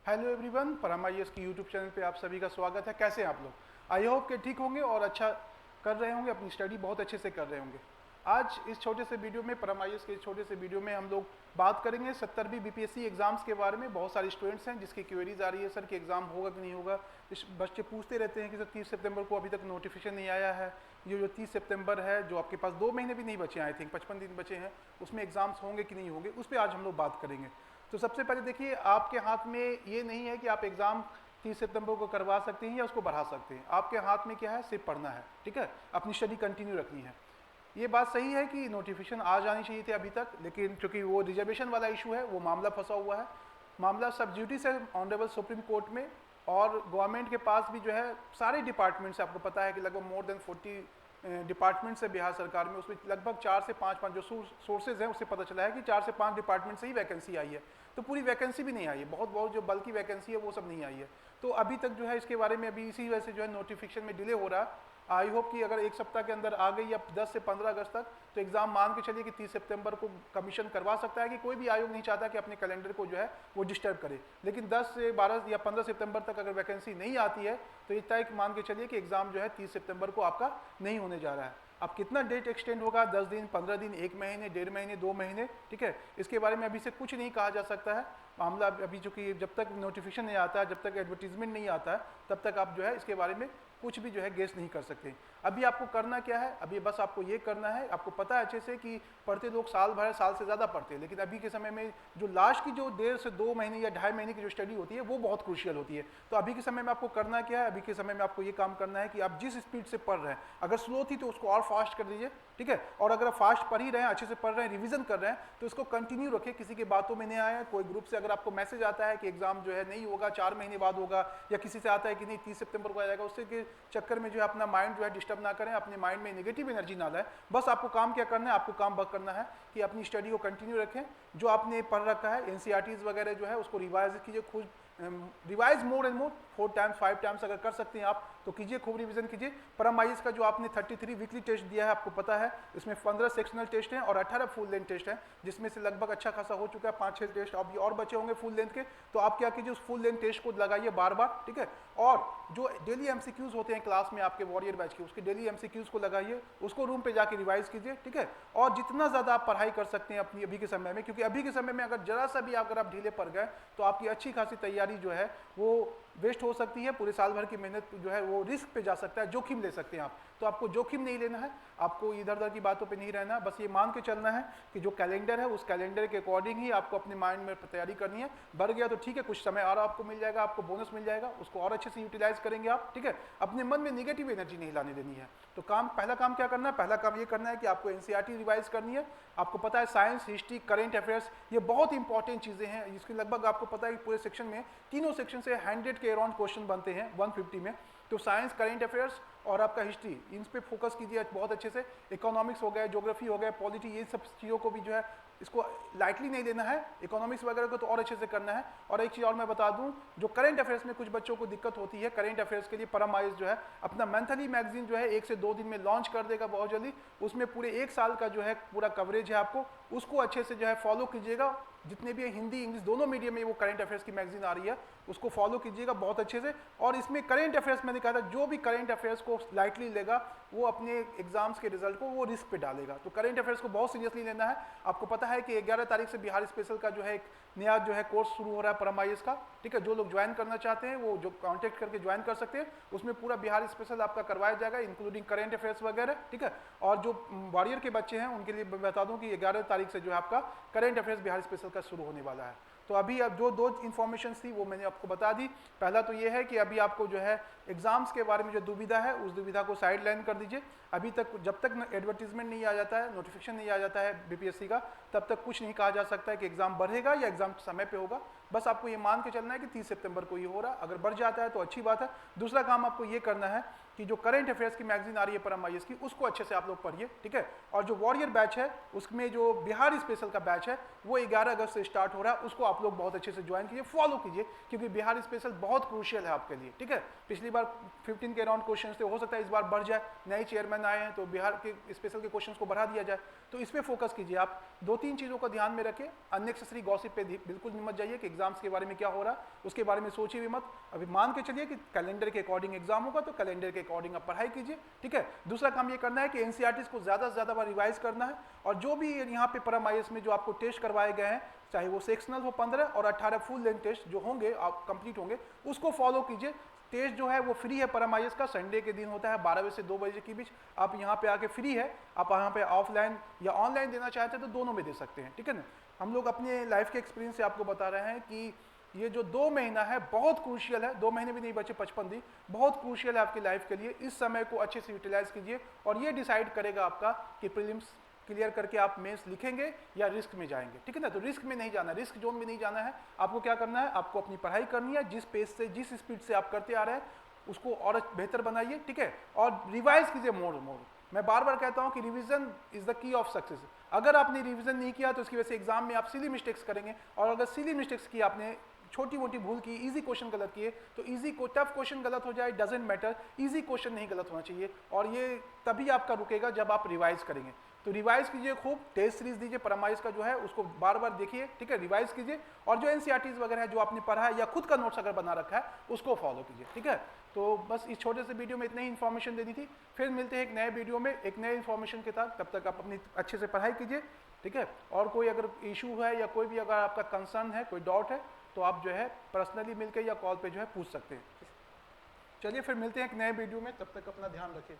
Hello everyone, परम IAS की YouTube channel पे आप सभी का स्वागत है। कैसे हैं आप लोग? आई होप कि ठीक होंगे और अच्छा कर रहे होंगे, अपनी स्टडी बहुत अच्छे से कर रहे होंगे। आज इस छोटे से वीडियो में, परम आईएएस के इस छोटे से वीडियो में हम लोग बात करेंगे 70वीं बीपीएससी एग्जाम्स के बारे में। बहुत सारे स्टूडेंट्स हैं जिसकी क्वेरीज आ रही है, सर कि एग्जाम होगा कि नहीं होगा। बच्चे पूछते रहते हैं कि सर 30 सितंबर को अभी तक नोटिफिकेशन नहीं आया है। ये जो 30 सितंबर है, जो आपके पास 2 महीने भी नहीं बचे हैं, आई थिंक 55 दिन बचे हैं, उसमें एग्जाम्स होंगे कि नहीं होंगे, उस पर आज हम लोग बात करेंगे। तो सबसे पहले देखिए, आपके हाथ में ये नहीं है कि आप एग्जाम 30 सितंबर को करवा सकते हैं या उसको बढ़ा सकते हैं। आपके हाथ में क्या है? सिर्फ पढ़ना है, ठीक है, अपनी स्टडी कंटिन्यू रखनी है। ये बात सही है कि नोटिफिकेशन आ जानी चाहिए थे अभी तक, लेकिन चूंकि वो रिजर्वेशन वाला इशू है, वो मामला फंसा हुआ है। मामला सब ड्यूटीज है ऑनरेबल सुप्रीम कोर्ट में, और गवर्नमेंट के पास भी जो है सारे डिपार्टमेंट से, आपको पता है कि लगभग मोर देन 40 डिपार्टमेंट से बिहार सरकार में, उसमें लगभग 4 से 5 जो सोर्सेज हैं उससे पता चला है कि 4 से 5 डिपार्टमेंट से ही वैकेंसी आई है। तो पूरी वैकेंसी भी नहीं आई है, बहुत बहुत जो बल्कि वैकेंसी है वो सब नहीं आई है। तो अभी तक जो है इसके बारे में अभी इसी वजह से जो है नोटिफिकेशन में डिले हो रहा है। आई होप कि अगर एक सप्ताह के अंदर आ गई या 10 से 15 अगस्त तक, तो एग्जाम मान के चलिए कि 30 सितंबर को कमीशन करवा सकता है। कि कोई भी आयोग नहीं चाहता कि अपने कैलेंडर को जो है वो डिस्टर्ब करे। लेकिन 10 से 12 या 15 सितंबर तक अगर वैकेंसी नहीं आती है, तो इस तय मान के चलिए कि एग्जाम जो है 30 सितंबर को आपका नहीं होने जा रहा है। अब कितना डेट एक्सटेंड होगा, 10 दिन, 15 दिन, 1 महीने, 1.5 महीने, 2 महीने, ठीक है, इसके बारे में अभी से कुछ नहीं कहा जा सकता है। मामला अभी चूंकि जब तक नोटिफिकेशन नहीं आता है, जब तक एडवर्टीजमेंट नहीं आता है, तब तक आप जो है इसके बारे में कुछ भी जो है गेस नहीं कर सकते। अभी आपको करना क्या है? अभी बस आपको ये करना है, आपको पता है अच्छे से कि पढ़ते लोग साल भर, साल से ज़्यादा पढ़ते हैं, लेकिन अभी के समय में जो लास्ट की जो 1.5 से 2 महीने या 2.5 महीने की जो स्टडी होती है वो बहुत क्रूशियल होती है। तो अभी के समय में आपको करना क्या है? अभी के समय में आपको ये काम करना है कि आप जिस स्पीड से पढ़ रहे हैं, अगर स्लो थी तो उसको और फास्ट कर दीजिए, ठीक है। और अगर आप फास्ट पढ़ ही रहे हैं, अच्छे से पढ़ रहे हैं, रिवीजन कर रहे हैं, तो इसको कंटिन्यू रखें। किसी की बातों में नहीं आया। कोई ग्रुप से अगर आपको मैसेज आता है कि एग्जाम जो है नहीं होगा, 4 महीने बाद होगा, या किसी से आता है कि नहीं 30 सितंबर को आ जाएगा, उससे के चक्कर में जो है अपना माइंड जो है डिस्टर्ब ना करें, अपने माइंड में नेगेटिव एनर्जी ना लाएं। बस आपको काम क्या करना है? आपको काम बस करना है कि अपनी स्टडी को कंटिन्यू रखें। जो आपने पढ़ रखा है, एनसीईआरटीज वगैरह जो है उसको रिवाइज कीजिए, खुद revise more and more, 4 times 5 times अगर कर सकते हैं आप तो कीजिए, खूब रिवीजन कीजिए। परम आईएएस का जो आपने 33 वीकली टेस्ट दिया है, आपको पता है इसमें 15 सेक्शनल टेस्ट हैं और 18 फुल लेंथ टेस्ट हैं, जिसमें से लगभग अच्छा खासा हो चुका है। 5-6 टेस्ट अभी और बचे होंगे फुल लेंथ के। तो आप क्या कीजिए, उस फुल लेंथ टेस्ट को लगाइए बार बार, ठीक है। और जो डेली एमसीक्यूज होते हैं क्लास में आपके वॉरियर बैच के, उसके डेली एमसीक्यूज को लगाइए, उसको रूम पे जाके रिवाइज कीजिए, ठीक है। और जितना ज़्यादा आप पढ़ाई कर सकते हैं अपनी अभी के समय में, क्योंकि अभी के समय में अगर जरा सा भी अगर आप ढीले पड़ गए तो आपकी अच्छी खासी तैयारी जो है वो वेस्ट हो सकती है। पूरे साल भर की मेहनत जो है वो रिस्क पे जा सकता है, जोखिम ले सकते हैं आप। तो आपको जोखिम नहीं लेना है, आपको इधर उधर की बातों पे नहीं रहना, बस ये मान के चलना है कि जो कैलेंडर है उस कैलेंडर के अकॉर्डिंग ही आपको अपने माइंड में तैयारी करनी है। बढ़ गया तो ठीक है, कुछ समय और आपको मिल जाएगा, आपको बोनस मिल जाएगा, उसको और अच्छे से यूटिलाइज करेंगे आप, ठीक है। अपने मन में नेगेटिव एनर्जी नहीं लाने देनी है। तो पहला काम क्या करना है? पहला काम ये करना है कि आपको एनसीईआरटी रिवाइज करनी है। आपको पता है साइंस, हिस्ट्री, करेंट अफेयर्स, ये बहुत इंपॉर्टेंट चीज़ें हैं। इसके लगभग आपको पता है कि पूरे सेक्शन में, तीनों सेक्शन से 100 के अराउंड क्वेश्चन बनते हैं 150 में। तो साइंस, करेंट अफेयर्स और आपका हिस्ट्री, इन पे फोकस कीजिए बहुत अच्छे से। इकोनॉमिक्स हो गया, ज्योग्राफी हो गया, पॉलिटी, ये सब चीज़ों को भी जो है इसको लाइटली नहीं लेना है। इकोनॉमिक्स वगैरह को तो और अच्छे से करना है। और एक चीज़ और मैं बता दूं, जो करंट अफेयर्स में कुछ बच्चों को दिक्कत होती है, करंट अफेयर्स के लिए परम आईएएस जो है अपना मंथली मैगजीन जो है 1 से 2 दिन में लॉन्च कर देगा बहुत जल्दी। उसमें पूरे 1 साल का जो है पूरा कवरेज है, आपको उसको अच्छे से जो है फॉलो कीजिएगा। जितने भी हिंदी इंग्लिश दोनों मीडियम में वो करंट अफेयर्स की मैगजीन आ रही है, उसको फॉलो कीजिएगा बहुत अच्छे से। और इसमें करंट अफेयर्स मैंने कहा था, जो भी करंट अफेयर्स को लाइटली लेगा वो अपने एग्जाम्स के रिजल्ट को वो रिस्क पे डालेगा। तो करंट अफेयर्स को बहुत सीरियसली लेना है। आपको पता है कि 11 तारीख से बिहार स्पेशल का जो है एक नया जो है कोर्स शुरू हो रहा है परम आईएएस का, ठीक है। जो लोग ज्वाइन करना चाहते हैं वो जो कॉन्टेक्ट करके ज्वाइन कर सकते हैं। उसमें पूरा बिहार स्पेशल आपका करवाया जाएगा, इंक्लूडिंग करंट अफेयर्स वगैरह, ठीक है। और जो वॉरियर के बच्चे हैं उनके लिए बता दूं कि 11 तारीख से जो है आपका करंट अफेयर्स बिहार स्पेशल का शुरू होने वाला है। तो अभी अब जो 2 इन्फॉर्मेशन थी वो मैंने आपको बता दी। पहला तो ये है कि अभी आपको जो है एग्जाम्स के बारे में जो दुविधा है, उस दुविधा को साइड लाइन कर दीजिए। अभी तक जब तक एडवर्टीजमेंट नहीं आ जाता है, नोटिफिकेशन नहीं आ जाता है बीपीएससी का, तब तक कुछ नहीं कहा जा सकता है कि एग्जाम बढ़ेगा या एग्जाम समय पे होगा। बस आपको ये मान के चलना है कि 30 सितंबर को ये हो रहा। अगर बढ़ जाता है तो अच्छी बात है। दूसरा काम आपको ये करना है कि जो करंट अफेयर्स की मैगजीन आ रही है परम आईएएस की, उसको अच्छे से आप लोग पढ़िए, ठीक है। और जो वॉरियर बैच है उसमें जो बिहार स्पेशल का बैच है वो 11 अगस्त से स्टार्ट हो रहा है, उसको आप लोग बहुत अच्छे से ज्वाइन कीजिए, फॉलो कीजिए, क्योंकि बिहार स्पेशल बहुत क्रूशियल है आपके लिए, ठीक है। पिछली बार 15 के अराउंड क्वेश्चन थे, हो सकता है इस बार बढ़ जाए, नए चेयरमैन आए हैं तो बिहार के स्पेशल के क्वेश्चन को बढ़ा दिया जाए, तो इस पर फोकस कीजिए आप। 2-3 चीज़ों को ध्यान में रखें, अननेसेसरी गॉसिप पे बिल्कुल मत जाइए कि एग्जाम्स के बारे में क्या हो रहा है उसके बारे में सोचिए भी मत। अभी मान के चलिए कि कैलेंडर के अकॉर्डिंग एग्जाम होगा तो कैलेंडर के अकॉर्डिंग आप पढ़ाई कीजिए, ठीक है। दूसरा काम ये करना है कि एनसीईआरटी को ज़्यादा से ज़्यादा बार रिवाइज करना है, और जो भी यहाँ पे परम आईएएस में जो आपको टेस्ट करवाए गए हैं, चाहे वो सेक्शनल हो 15 और 18 फुल लेंथ टेस्ट जो होंगे आप कंप्लीट होंगे, उसको फॉलो कीजिए। टेस्ट जो है वो फ्री है परम आईएएस का, संडे के दिन होता है 12 बजे से 2 बजे के बीच, आप यहाँ पे आके फ्री है, आप यहाँ पे ऑफलाइन या ऑनलाइन देना चाहते हैं तो दोनों में दे सकते हैं, ठीक है ना। हम लोग अपने लाइफ के एक्सपीरियंस से आपको बता रहे हैं कि ये जो 2 महीना है बहुत क्रूशियल है, 2 महीने भी नहीं बचे, 55 दिन बहुत क्रूशियल है आपकी लाइफ के लिए। इस समय को अच्छे से यूटिलाइज कीजिए और ये डिसाइड करेगा आपका कि प्रीलिम्स क्लियर करके आप मेंस लिखेंगे या रिस्क में जाएंगे, ठीक है ना। तो रिस्क में नहीं जाना, रिस्क जोन में नहीं जाना है। आपको क्या करना है, आपको अपनी पढ़ाई करनी है, जिस पेस से जिस स्पीड से आप करते आ रहे हैं उसको और बेहतर बनाइए, ठीक है। और रिवाइज कीजिए मोर मोर। मैं बार बार कहता हूं कि revision is the key of success. अगर आपने रिवीजन नहीं किया तो उसकी वजह से एग्जाम में आप सिली मिस्टेक्स करेंगे, और अगर सिली मिस्टेक्स की आपने छोटी मोटी भूल की, इजी क्वेश्चन गलत किए, तो इजी को टफ क्वेश्चन गलत हो जाए डजेंट मैटर, इजी क्वेश्चन नहीं गलत होना चाहिए, और ये तभी आपका रुकेगा जब आप रिवाइज करेंगे। तो रिवाइज कीजिए खूब, टेस्ट सीरीज दीजिए परम आईएएस का जो है उसको बार बार देखिए, ठीक है, रिवाइज कीजिए, और जो एनसीईआरटीज वगैरह है जो आपने पढ़ा है या खुद का नोट्स अगर बना रखा है उसको फॉलो कीजिए, ठीक है। तो बस इस छोटे से वीडियो में इतनी ही इन्फॉर्मेशन देनी थी, फिर मिलते हैं एक नए वीडियो में एक नए इन्फॉर्मेशन के साथ। तब तक आप अपनी अच्छे से पढ़ाई कीजिए, ठीक है। और कोई अगर इशू है या कोई भी अगर आपका कंसर्न है, कोई डाउट है, तो आप जो है पर्सनली मिलकर या कॉल पे जो है पूछ सकते हैं। चलिए फिर मिलते हैं एक नए वीडियो में, तब तक अपना ध्यान रखिए।